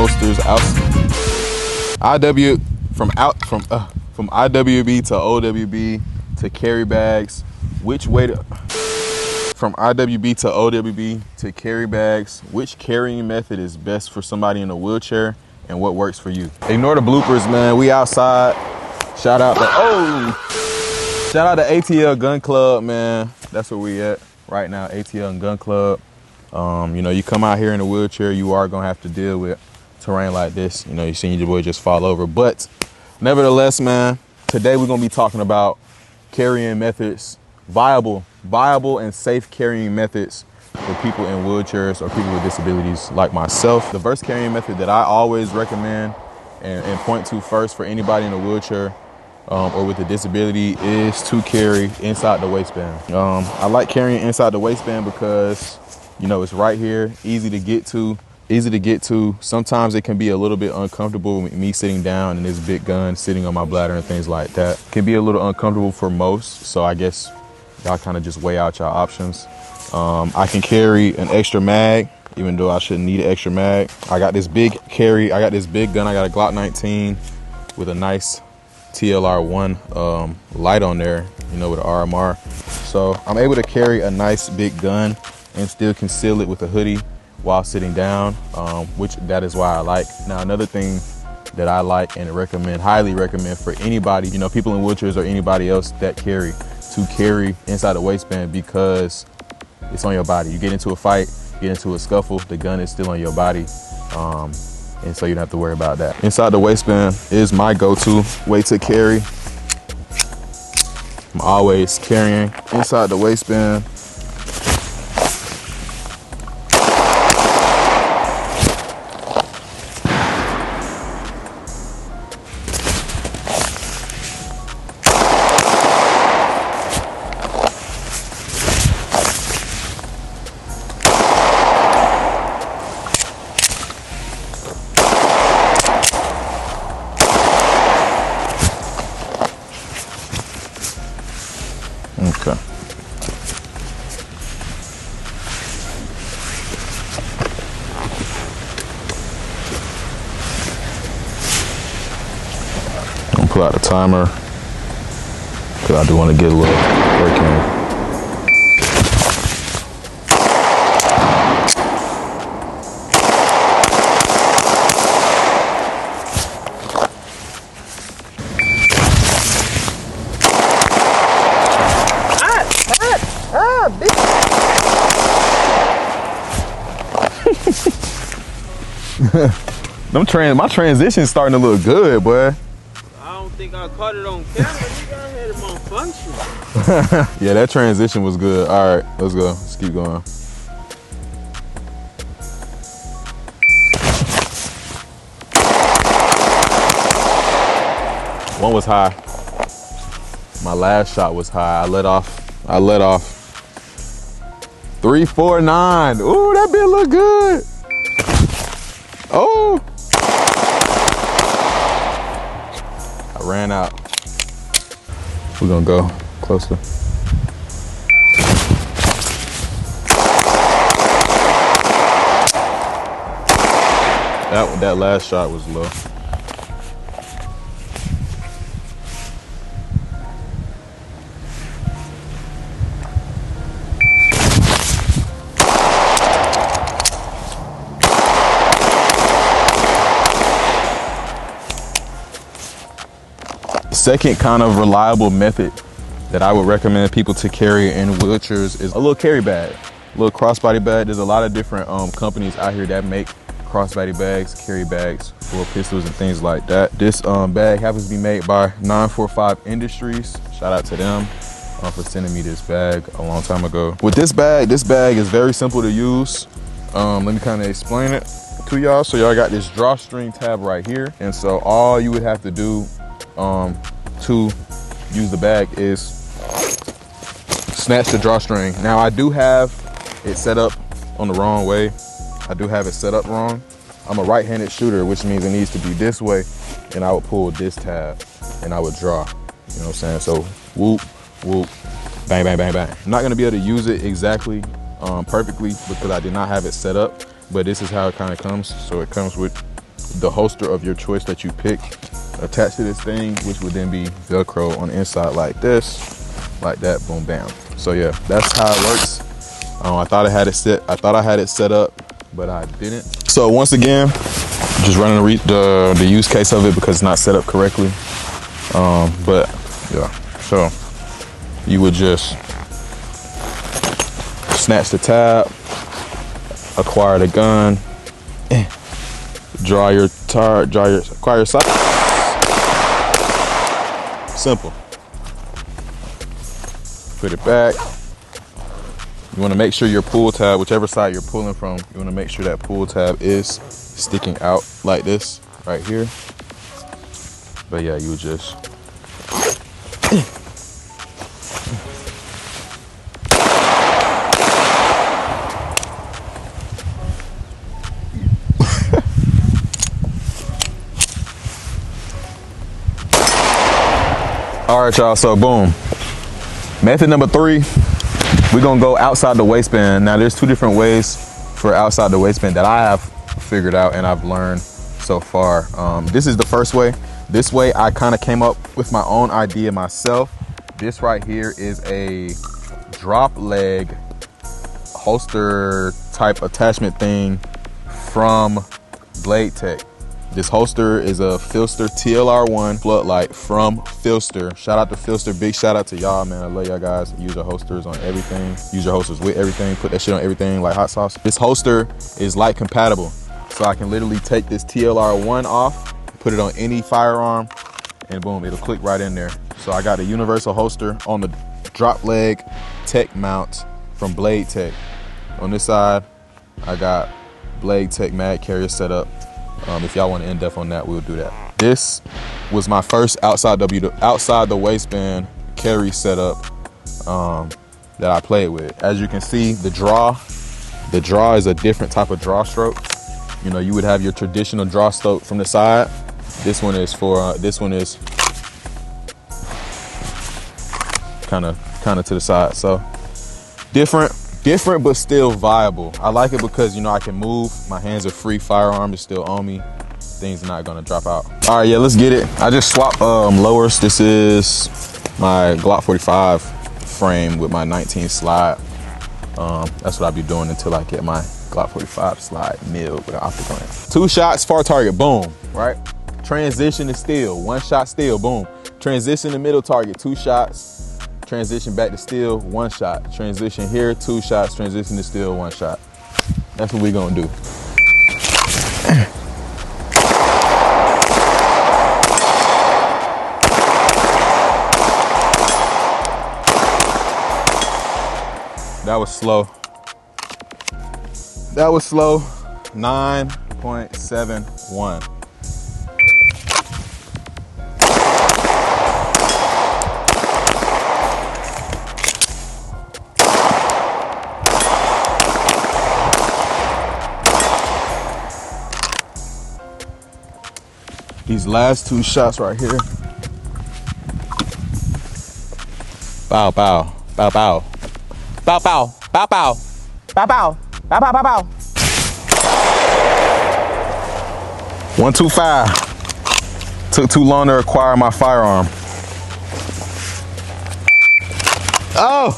holsters out. From IWB to OWB to carry bags. Which way to from IWB to OWB to carry bags? Which carrying method is best for somebody in a wheelchair, and what works for you? Ignore the bloopers, man. We outside. Shout out to ATL Gun Club, man. That's where we at right now, ATL Gun Club. You know, you come out here in a wheelchair, you are gonna have to deal with terrain like this. You know, you seen your boy just fall over. But nevertheless, man, today we're gonna be talking about carrying methods, viable and safe carrying methods for people in wheelchairs or people with disabilities like myself. The first carrying method that I always recommend and point to first for anybody in a wheelchair or with a disability is to carry inside the waistband. I like carrying inside the waistband because, you know, it's right here, easy to get to. Sometimes it can be a little bit uncomfortable with me sitting down and this big gun sitting on my bladder and things like that. It can be a little uncomfortable for most, so I guess y'all kind of just weigh out your options. I can carry an extra mag, even though I shouldn't need an extra mag. I got this big gun. I got a Glock 19 with a nice TLR1 light on there, you know, with an RMR. So I'm able to carry a nice big gun and still conceal it with a hoodie while sitting down, which that is why I like. Now, another thing that I like and highly recommend for anybody, you know, people in wheelchairs or anybody else that carry, to carry inside the waistband, because it's on your body. You get into a fight, get into a scuffle, the gun is still on your body. And so you don't have to worry about that. Inside the waistband is my go-to way to carry. I'm always carrying inside the waistband. Okay. I'm gonna pull out the timer because I do want to get a little break in. My transition's starting to look good, boy. I don't think I caught it on camera. Nigga, I had it on function. Yeah, that transition was good. All right, let's go. Let's keep going. One was high. My last shot was high. I let off 349. Ooh, that bit look good. Oh. I ran out. We're gonna go closer. That last shot was low. Second kind of reliable method that I would recommend people to carry in wheelchairs is a little carry bag, a little crossbody bag. There's a lot of different companies out here that make crossbody bags, carry bags for pistols and things like that. This bag happens to be made by 945 Industries. Shout out to them for sending me this bag a long time ago. With this bag is very simple to use. Let me kind of explain it to y'all. So y'all got this drawstring tab right here. And so all you would have to do to use the bag is snatch the drawstring. Now I do have it set up on the wrong way. I do have it set up wrong. I'm a right-handed shooter, which means it needs to be this way, and I would pull this tab and I would draw. You know what I'm saying? So whoop, whoop, bang, bang, bang, bang. I'm not gonna be able to use it exactly perfectly because I did not have it set up, but this is how it kind of comes. So it comes with the holster of your choice that you pick attached to this thing, which would then be Velcro on the inside like this, like that, boom, bam. So yeah, that's how it works. I thought I had it set up, but I didn't. So once again, just running the use case of it because it's not set up correctly. But yeah, so you would just snatch the tab, acquire the gun, acquire your sight. Simple. Put it back. You want to make sure your pull tab, whichever side you're pulling from, you want to make sure that pull tab is sticking out like this right here. But yeah, you would just all right, y'all, so boom. Method number 3, we're gonna go outside the waistband. Now there's 2 different ways for outside the waistband that I have figured out and I've learned so far. This is the first way. This way I kind of came up with my own idea myself. This right here is a drop leg holster type attachment thing from Blade Tech. This holster is a Filster TLR1 floodlight from Filster. Shout out to Filster, big shout out to y'all, man. I love y'all guys. Use your holsters on everything. Use your holsters with everything. Put that shit on everything like hot sauce. This holster is light compatible. So I can literally take this TLR1 off, put it on any firearm, and boom, it'll click right in there. So I got a universal holster on the drop leg tech mount from Blade Tech. On this side, I got Blade Tech mag carrier set up. If y'all want to in-depth on that, we'll do that. This was my first outside the waistband carry setup that I played with. As you can see, the draw is a different type of draw stroke. You know, you would have your traditional draw stroke from the side. This one is kind of to the side. So different but still viable. I like it because, you know, I can move, my hands are free, firearm is still on me, things are not gonna drop out. All right, yeah, let's get it. I just swapped lowers. This is my Glock 45 frame with my 19 slide. That's what I'll be doing until I get my Glock 45 slide milled with an optic on it. 2 shots, far target, boom, right? Transition to still, 1 shot still, boom. Transition to middle target, 2 shots. Transition back to still, 1 shot. Transition here, 2 shots. Transition to still, 1 shot. That's what we gonna do. That was slow. 9.71. These last 2 shots right here. Bow, bow, bow, bow. Bow, bow, bow, bow. Bow, bow, bow, bow, bow, bow. 125. Took too long to acquire my firearm. Oh!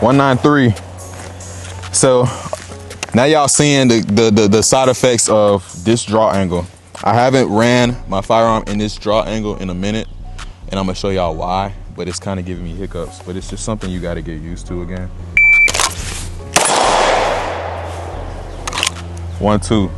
193. So now y'all seeing the side effects of this draw angle. I haven't ran my firearm in this draw angle in a minute, and I'm gonna show y'all why, but it's kind of giving me hiccups, but it's just something you gotta get used to again. 1, 2.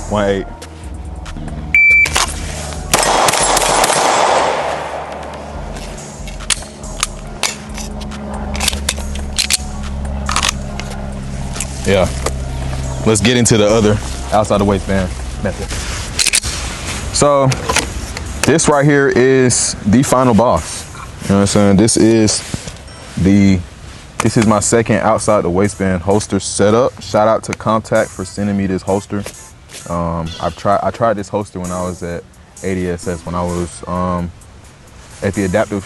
1, 8. Yeah, let's get into the other outside the waistband method. So this right here is the final boss. You know what I'm saying? This is my second outside the waistband holster setup. Shout out to Comtac for sending me this holster. I tried this holster when I was at ADSS, when I was at the adaptive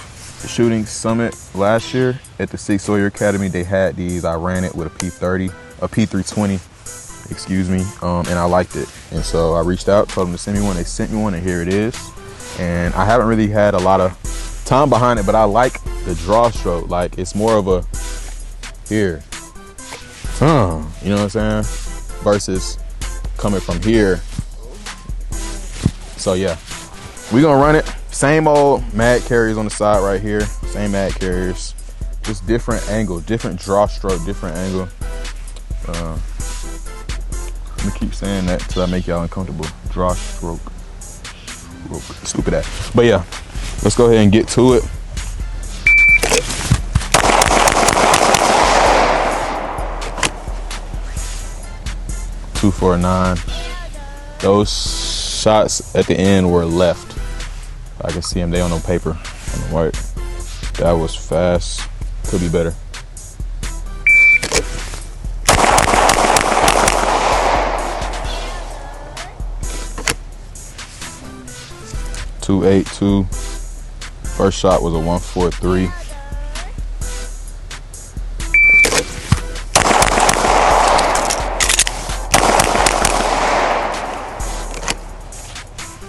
shooting summit last year at the Six Sawyer Academy. They had these. I ran it with a P30, a P320, excuse me, and I liked it. And so I reached out, told them to send me one. They sent me one, and here it is. And I haven't really had a lot of time behind it, but I like the draw stroke. Like, it's more of a here, you know what I'm saying, versus coming from here. So yeah, we gonna run it. Same old mag carriers on the side right here. Same mag carriers, just different angle, different draw stroke, different angle. I'm gonna keep saying that till I make y'all uncomfortable. Draw stroke. Stupid ass. But yeah, let's go ahead and get to it. Two for a 9. Those shots at the end were left. I can see them. They on no paper on the white. That was fast. Could be better. .282. First shot was a 143.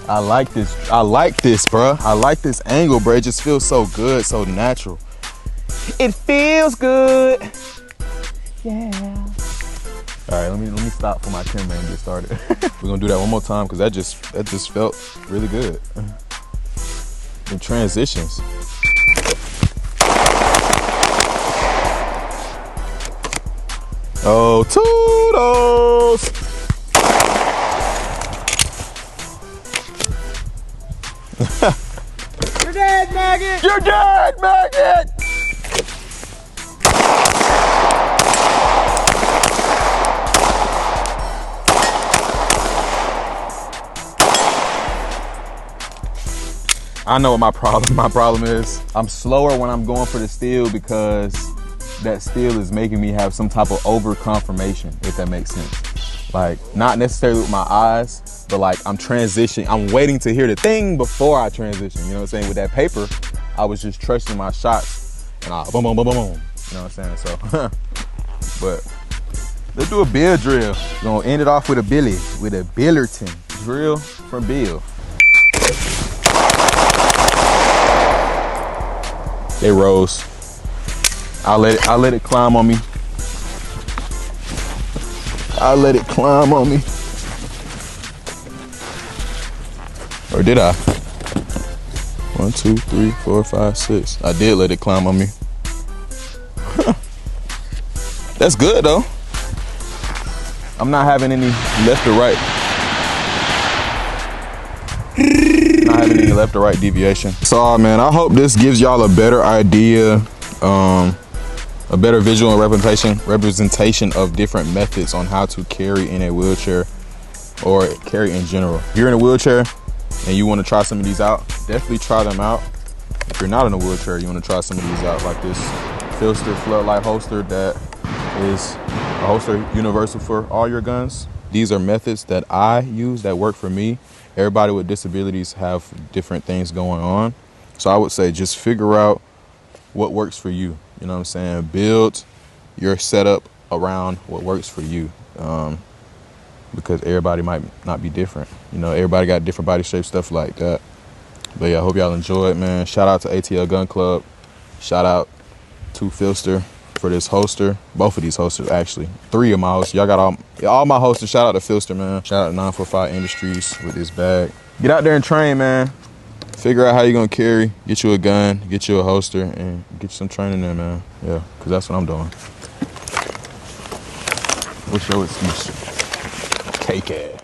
I like this, bruh. I like this angle, bruh. It just feels so good, so natural. It feels good. Yeah. All right, let me stop for my camera and get started. We're gonna do that one more time because that just felt really good. In transitions. Oh, toodles! You're dead, maggot! You're dead, maggot! I know what my problem is. I'm slower when I'm going for the steal because that steal is making me have some type of over confirmation, if that makes sense. Like, not necessarily with my eyes, but like I'm transitioning. I'm waiting to hear the thing before I transition. You know what I'm saying? With that paper, I was just trusting my shots and I boom, boom, boom, boom, boom. You know what I'm saying? So, but let's do a Bill drill. We're gonna end it off with a Billy, with a Billerton drill from Bill. They rose. I'll let it climb on me. I'll let it climb on me. Or did I? 1, 2, 3, 4, 5, 6. I did let it climb on me. That's good though. I'm not having any left or right. Not having any left or right deviation. So man, I hope this gives y'all a better idea, a better visual and representation of different methods on how to carry in a wheelchair or carry in general. If you're in a wheelchair and you want to try some of these out, definitely try them out. If you're not in a wheelchair, you want to try some of these out, like this Filster floodlight holster that is a holster universal for all your guns. These are methods that I use that work for me. Everybody with disabilities have different things going on. So I would say just figure out what works for you. You know what I'm saying? Build your setup around what works for you. Because everybody might not be different. You know, everybody got different body shapes, stuff like that. But yeah, I hope y'all enjoy it, man. Shout out to ATL Gun Club. Shout out to Filster for this holster. Both of these holsters, actually. 3 of my holsters. Y'all got all my holsters. Shout out to Filster, man. Shout out to 945 Industries with this bag. Get out there and train, man. Figure out how you're gonna carry. Get you a gun, get you a holster, and get you some training there, man. Yeah, because that's what I'm doing. What's your excuse? Cake ass.